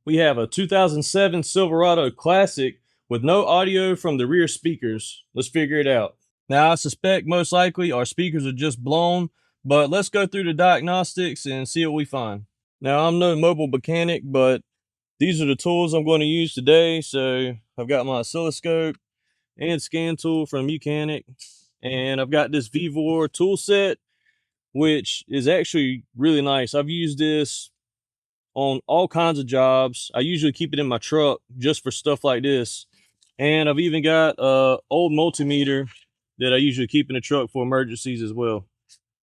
We have a 2007 Silverado Classic with no audio from the rear speakers. Let's figure it out. Now, I suspect most likely our speakers are just blown, but let's go through the diagnostics and see what we find. Now, I'm no mobile mechanic, but these are the tools I'm going to use today. So I've got my oscilloscope and scan tool from Youcanic, and I've got this Vevor tool set, which is actually really nice. I've used this on all kinds of jobs. I usually keep it in my truck just for stuff like this. And I've even got a old multimeter that I usually keep in the truck for emergencies as well.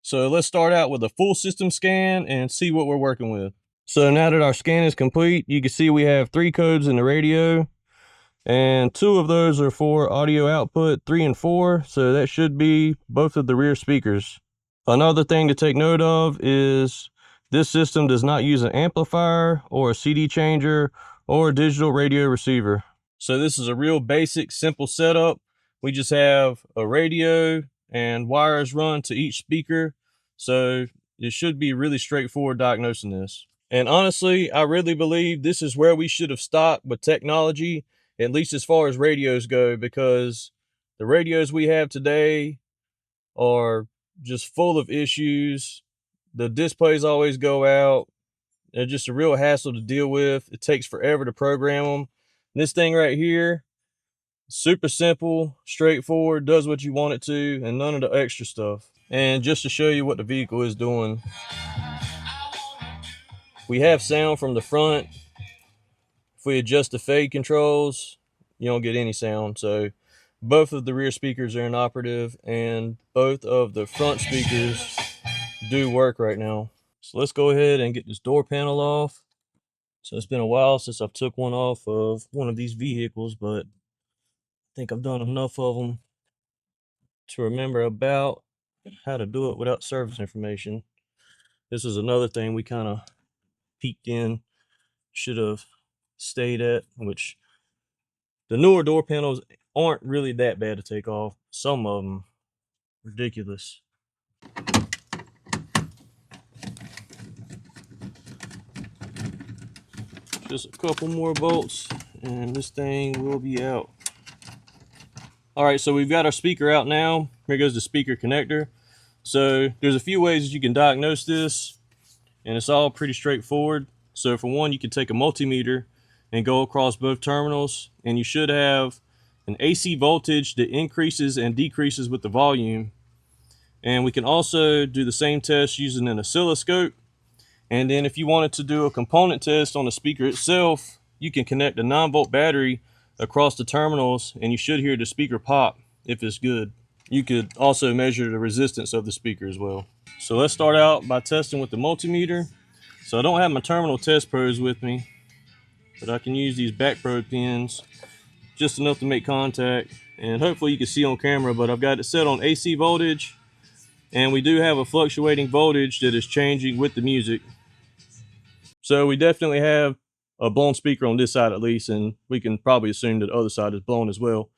So let's start out with a full system scan and see what we're working with. So now that our scan is complete, you can see we have 3 codes in the radio, and 2 of those are for audio output, 3 and 4. So that should be both of the rear speakers. Another thing to take note of is this system does not use an amplifier or a CD changer or a digital radio receiver. So this is a real basic, simple setup. We just have a radio and wires run to each speaker. So it should be really straightforward diagnosing this. And honestly, I really believe this is where we should have stopped with technology, at least as far as radios go, because the radios we have today are just full of issues. The displays always go out. They're just a real hassle to deal with. It takes forever to program them. This thing right here, super simple, straightforward, does what you want it to, and none of the extra stuff. And just to show you what the vehicle is doing, we have sound from the front. If we adjust the fade controls, you don't get any sound. So both of the rear speakers are inoperative, and both of the front speakers do work right now. So let's go ahead and get this door panel off. So it's been a while since I've took one off of one of these vehicles, but I think I've done enough of them to remember about how to do it without service information. This is another thing we kind of peeked in, should have stayed at, which the newer door panels aren't really that bad to take off. Some of them, ridiculous. Just a couple more bolts and this thing will be out. All right, so we've got our speaker out now. Here goes the speaker connector. So there's a few ways that you can diagnose this, and it's all pretty straightforward. So for one, you can take a multimeter and go across both terminals, and you should have an AC voltage that increases and decreases with the volume. And we can also do the same test using an oscilloscope. And then if you wanted to do a component test on the speaker itself, you can connect a 9-volt battery across the terminals, and you should hear the speaker pop if it's good. You could also measure the resistance of the speaker as well. So let's start out by testing with the multimeter. So I don't have my terminal test probes with me, but I can use these Backprobe pins, just enough to make contact. And hopefully you can see on camera, but I've got it set on AC voltage, and we do have a fluctuating voltage that is changing with the music. So we definitely have a blown speaker on this side at least, and we can probably assume that the other side is blown as well.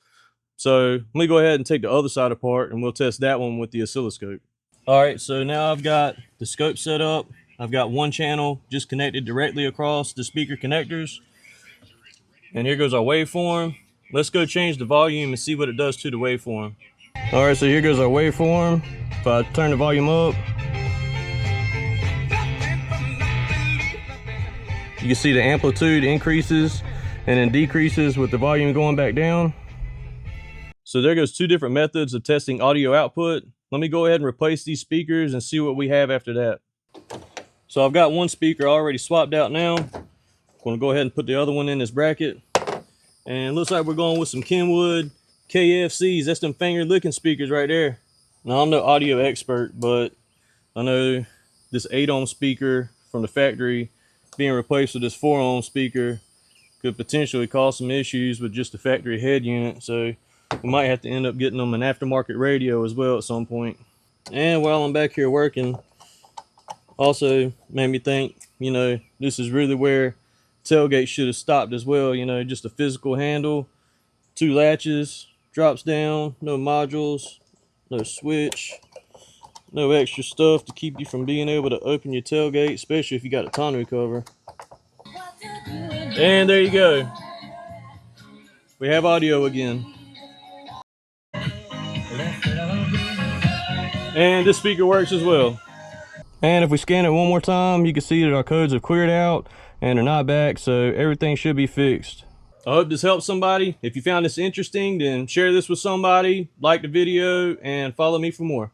So let me go ahead and take the other side apart, and we'll test that one with the oscilloscope. All right, so now I've got the scope set up. I've got one channel just connected directly across the speaker connectors. And here goes our waveform. Let's go change the volume and see what it does to the waveform. All right, so here goes our waveform. If I turn the volume up, you can see the amplitude increases and then decreases with the volume going back down. So there goes 2 different methods of testing audio output. Let me go ahead and replace these speakers and see what we have after that. So I've got one speaker already swapped out now. I'm going to go ahead and put the other one in this bracket. And it looks like we're going with some Kenwood KFCs. That's them finger licking speakers right there. Now, I'm no audio expert, but I know this 8-ohm speaker from the factory being replaced with this 4-ohm speaker could potentially cause some issues with just the factory head unit. So we might have to end up getting them an aftermarket radio as well at some point. And while I'm back here working, also made me think, you know, this is really where tailgate should have stopped as well. You know, just a physical handle, 2 latches, drops down, no modules, no switch, no extra stuff to keep you from being able to open your tailgate, especially if you got a tonneau cover. And there you go. We have audio again. And this speaker works as well. And if we scan it one more time, you can see that our codes have cleared out and are not back, so everything should be fixed. I hope this helps somebody. If you found this interesting, then share this with somebody, like the video, and follow me for more.